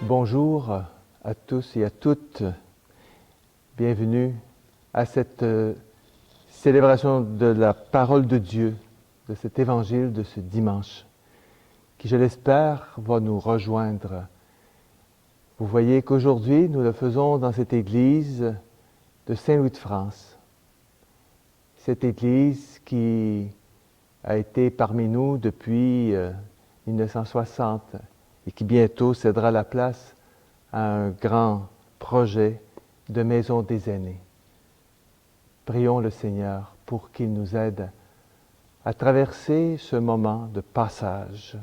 Bonjour à tous et à toutes. Bienvenue à cette célébration de la parole de Dieu, de cet évangile de ce dimanche, qui, je l'espère, va nous rejoindre. Vous voyez qu'aujourd'hui, nous le faisons dans cette église de Saint-Louis de France. Cette église qui a été parmi nous depuis 1960 et qui bientôt cédera la place à un grand projet de maison des aînés. Prions le Seigneur pour qu'il nous aide à traverser ce moment de passage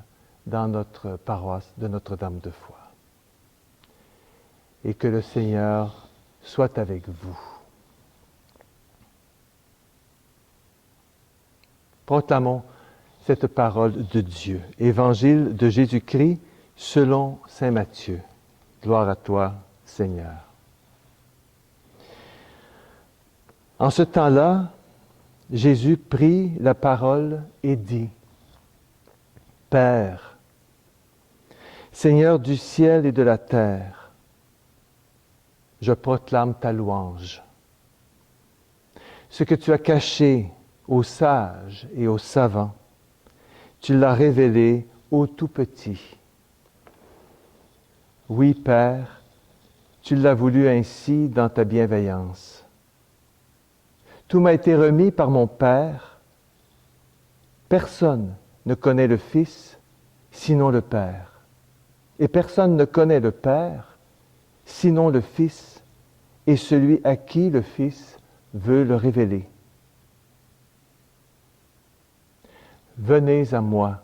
dans notre paroisse de Notre-Dame de Foix. Et que le Seigneur soit avec vous. Proclamons cette parole de Dieu. Évangile de Jésus-Christ selon saint Matthieu. Gloire à toi, Seigneur. En ce temps-là, Jésus prit la parole et dit, « Père, Seigneur du ciel et de la terre, je proclame ta louange. Ce que tu as caché aux sages et aux savants, tu l'as révélé aux tout-petits. Oui, Père, tu l'as voulu ainsi dans ta bienveillance. Tout m'a été remis par mon Père. Personne ne connaît le Fils sinon le Père. Et personne ne connaît le Père sinon le Fils et celui à qui le Fils veut le révéler. Venez à moi,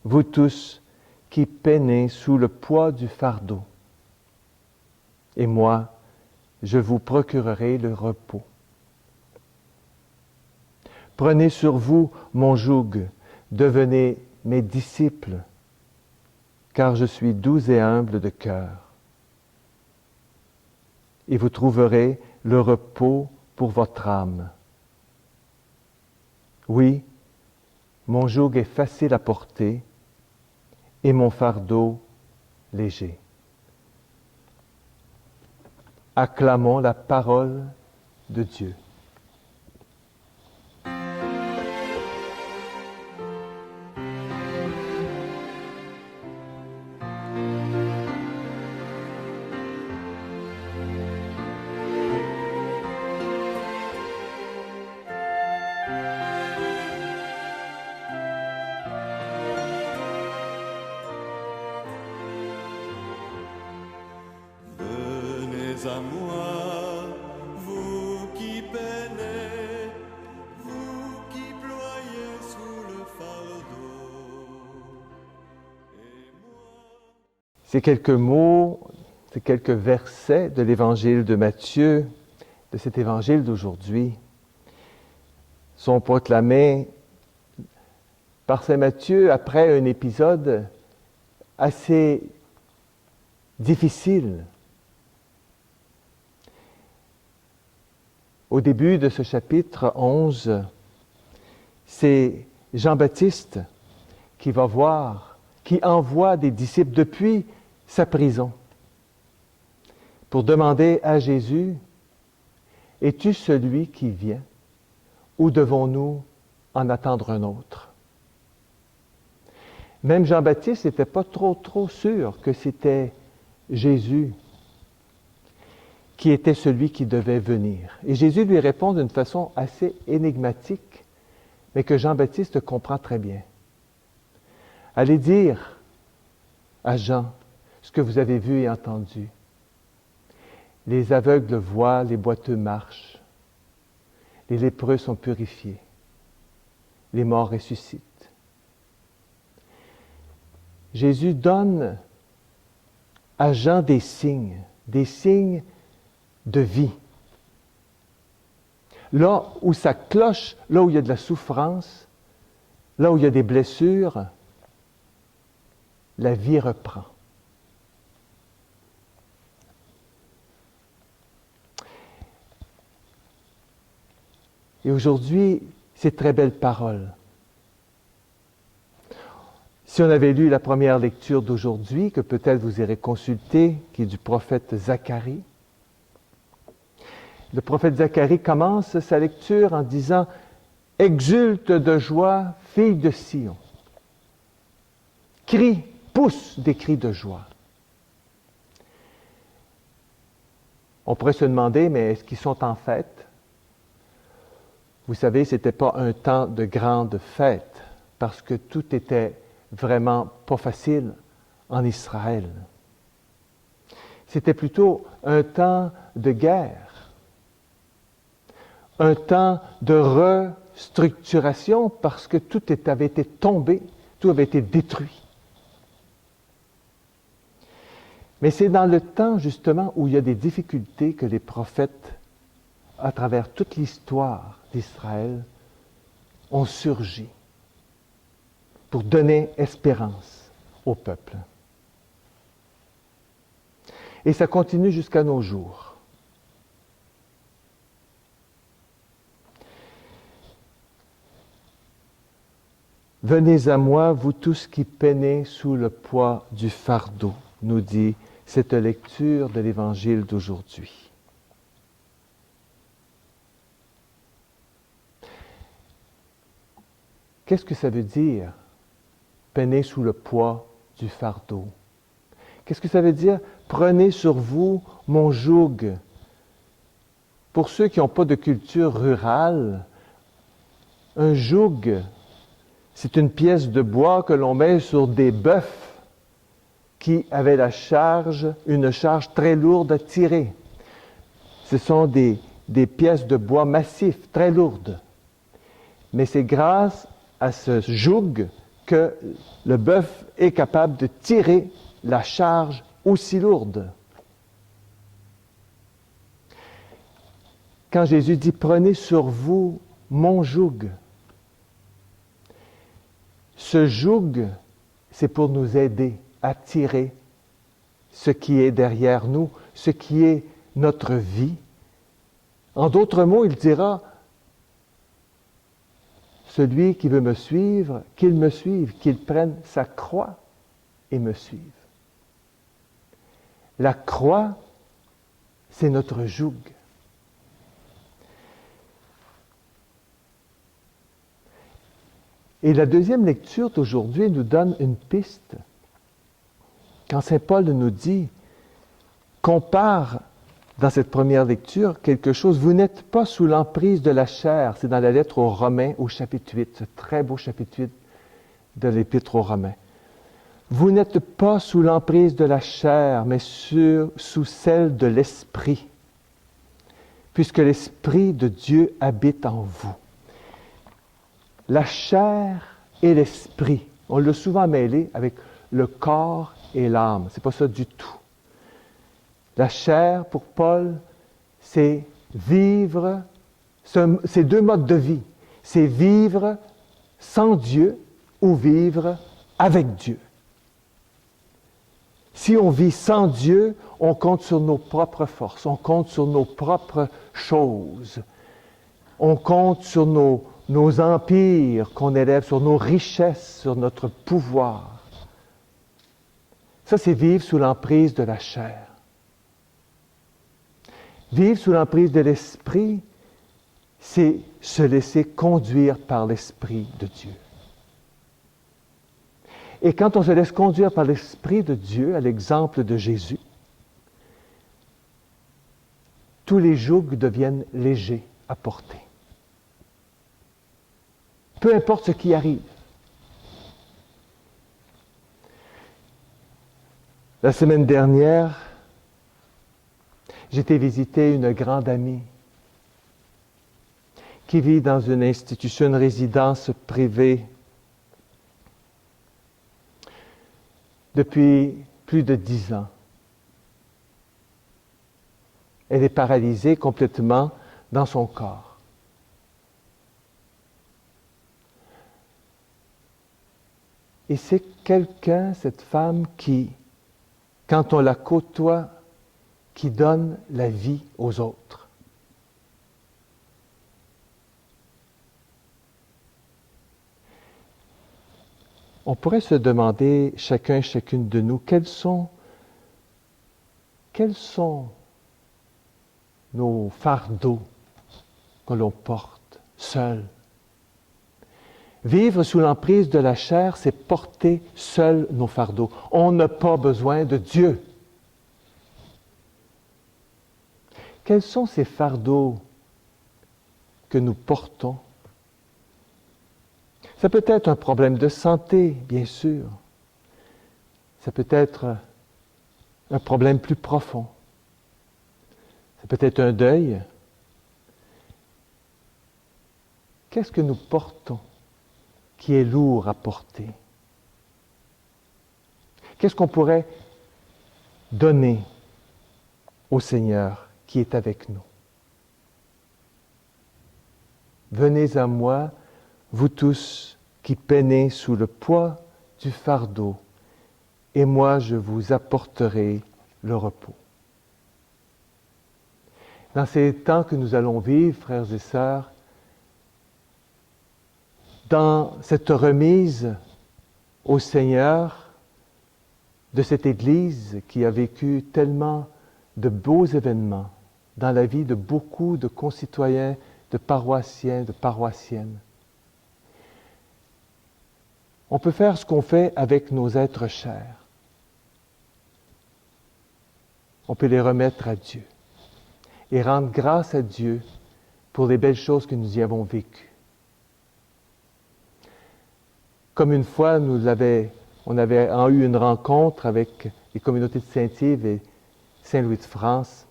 vous tous qui peinez sous le poids du fardeau, et moi, je vous procurerai le repos. Prenez sur vous mon joug, devenez mes disciples, car je suis doux et humble de cœur. Et vous trouverez le repos pour votre âme. Oui, mon joug est facile à porter et mon fardeau léger. Acclamons la parole de Dieu. À moi, vous qui peinez, vous qui ployez sous le fardeau. Et moi... Ces quelques mots, ces quelques versets de l'évangile de Matthieu, de cet évangile d'aujourd'hui, sont proclamés par saint Matthieu après un épisode assez difficile. Au début de ce chapitre 11, c'est Jean-Baptiste qui envoie des disciples depuis sa prison pour demander à Jésus, « Es-tu celui qui vient ou devons-nous en attendre un autre? » Même Jean-Baptiste n'était pas trop sûr que c'était Jésus qui était celui qui devait venir. Et Jésus lui répond d'une façon assez énigmatique, mais que Jean-Baptiste comprend très bien. Allez dire à Jean ce que vous avez vu et entendu. Les aveugles voient, les boiteux marchent, les lépreux sont purifiés, les morts ressuscitent. Jésus donne à Jean des signes de vie. Là où ça cloche, là où il y a de la souffrance, là où il y a des blessures, la vie reprend. Et aujourd'hui, ces très belles paroles. Si on avait lu la première lecture d'aujourd'hui, que peut-être vous irez consulter, qui est du prophète Zacharie, le prophète Zacharie commence sa lecture en disant « Exulte de joie, fille de Sion ». Crie, pousse des cris de joie. On pourrait se demander, mais est-ce qu'ils sont en fête? Vous savez, ce n'était pas un temps de grande fête, parce que tout était vraiment pas facile en Israël. C'était plutôt un temps de guerre, un temps de restructuration, parce que tout avait été tombé, tout avait été détruit. Mais c'est dans le temps, justement, où il y a des difficultés que les prophètes, à travers toute l'histoire d'Israël, ont surgi pour donner espérance au peuple. Et ça continue jusqu'à nos jours. Venez à moi, vous tous qui peinez sous le poids du fardeau, nous dit cette lecture de l'Évangile d'aujourd'hui. Qu'est-ce que ça veut dire, peiner sous le poids du fardeau? Qu'est-ce que ça veut dire, prenez sur vous mon joug? Pour ceux qui n'ont pas de culture rurale, un joug, c'est une pièce de bois que l'on met sur des bœufs qui avaient une charge très lourde à tirer. Ce sont des pièces de bois massif, très lourdes. Mais c'est grâce à ce joug que le bœuf est capable de tirer la charge aussi lourde. Quand Jésus dit « Prenez sur vous mon joug », ce joug, c'est pour nous aider à tirer ce qui est derrière nous, ce qui est notre vie. En d'autres mots, il dira, celui qui veut me suivre, qu'il me suive, qu'il prenne sa croix et me suive. La croix, c'est notre joug. Et la deuxième lecture d'aujourd'hui nous donne une piste. Quand Saint Paul nous dit, compare dans cette première lecture quelque chose, vous n'êtes pas sous l'emprise de la chair, c'est dans la lettre aux Romains au chapitre 8, ce très beau chapitre 8 de l'Épître aux Romains. Vous n'êtes pas sous l'emprise de la chair, mais sous celle de l'Esprit, puisque l'Esprit de Dieu habite en vous. La chair et l'esprit, on l'a souvent mêlé avec le corps et l'âme. C'est pas ça du tout. La chair, pour Paul, c'est vivre, c'est deux modes de vie. C'est vivre sans Dieu ou vivre avec Dieu. Si on vit sans Dieu, on compte sur nos propres forces, on compte sur nos propres choses, on compte sur nos empires qu'on élève, sur nos richesses, sur notre pouvoir. Ça, c'est vivre sous l'emprise de la chair. Vivre sous l'emprise de l'Esprit, c'est se laisser conduire par l'Esprit de Dieu. Et quand on se laisse conduire par l'Esprit de Dieu, à l'exemple de Jésus, tous les jougs deviennent légers à porter. Peu importe ce qui arrive. La semaine dernière, j'ai été visiter une grande amie qui vit dans une institution, une résidence privée depuis plus de 10 ans. Elle est paralysée complètement dans son corps. Et c'est quelqu'un, cette femme, qui, quand on la côtoie, qui donne la vie aux autres. on pourrait se demander, chacun, chacune de nous, quels sont nos fardeaux que l'on porte seuls. Vivre sous l'emprise de la chair, c'est porter seuls nos fardeaux. On n'a pas besoin de Dieu. Quels sont ces fardeaux que nous portons? Ça peut être un problème de santé, bien sûr. Ça peut être un problème plus profond. Ça peut être un deuil. Qu'est-ce que nous portons qui est lourd à porter? Qu'est-ce qu'on pourrait donner au Seigneur qui est avec nous? Venez à moi, vous tous qui peinez sous le poids du fardeau, et moi je vous apporterai le repos. Dans ces temps que nous allons vivre, frères et sœurs, dans cette remise au Seigneur de cette Église qui a vécu tellement de beaux événements dans la vie de beaucoup de concitoyens, de paroissiens, de paroissiennes, on peut faire ce qu'on fait avec nos êtres chers. On peut les remettre à Dieu et rendre grâce à Dieu pour les belles choses que nous y avons vécues. Comme une fois, on avait eu une rencontre avec les communautés de Saint-Yves et Saint-Louis de France,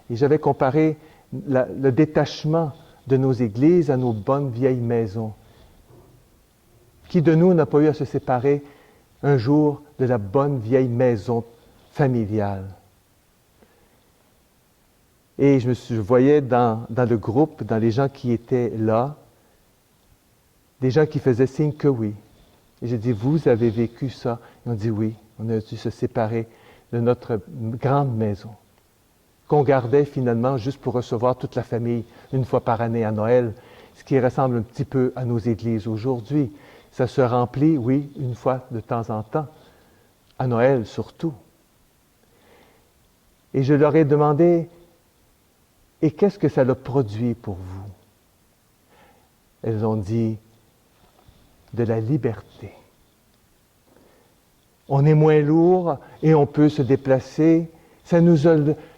et j'avais comparé le détachement de nos églises à nos bonnes vieilles maisons. Qui de nous n'a pas eu à se séparer un jour de la bonne vieille maison familiale? Et je voyais dans le groupe, dans les gens qui étaient là, des gens qui faisaient signe que oui. Et j'ai dit, vous avez vécu ça? Ils ont dit oui, on a dû se séparer de notre grande maison, qu'on gardait finalement juste pour recevoir toute la famille une fois par année à Noël, ce qui ressemble un petit peu à nos églises aujourd'hui. Ça se remplit, oui, une fois de temps en temps, à Noël surtout. Et je leur ai demandé, et qu'est-ce que ça a produit pour vous? Elles ont dit, de la liberté. On est moins lourd et on peut se déplacer. Ça nous a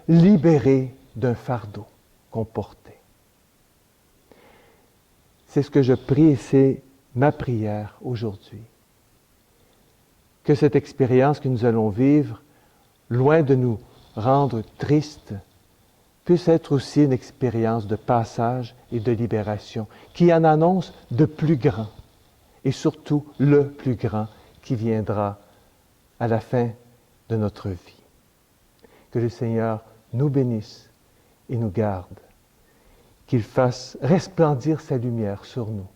libérés d'un fardeau qu'on portait. C'est ce que je prie et c'est ma prière aujourd'hui. Que cette expérience que nous allons vivre, loin de nous rendre tristes, puisse être aussi une expérience de passage et de libération, qui en annonce de plus grand, et surtout le plus grand qui viendra à la fin de notre vie. Que le Seigneur nous bénisse et nous garde, qu'il fasse resplendir sa lumière sur nous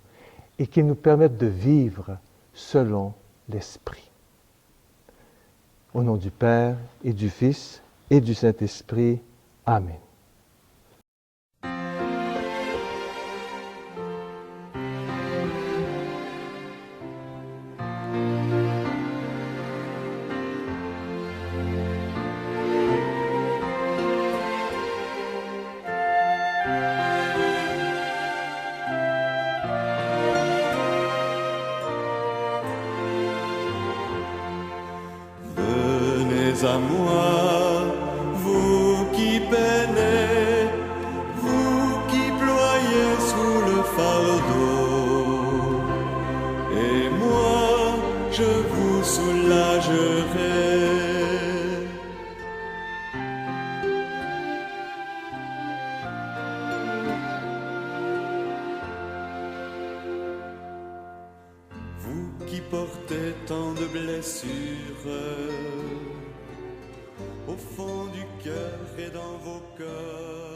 et qu'il nous permette de vivre selon l'Esprit. Au nom du Père et du Fils et du Saint-Esprit. Amen. À moi, vous qui peinez, vous qui ployez sous le fardeau, et moi je vous soulagerai. Vous qui portez tant de blessures, au fond du cœur et dans vos cœurs.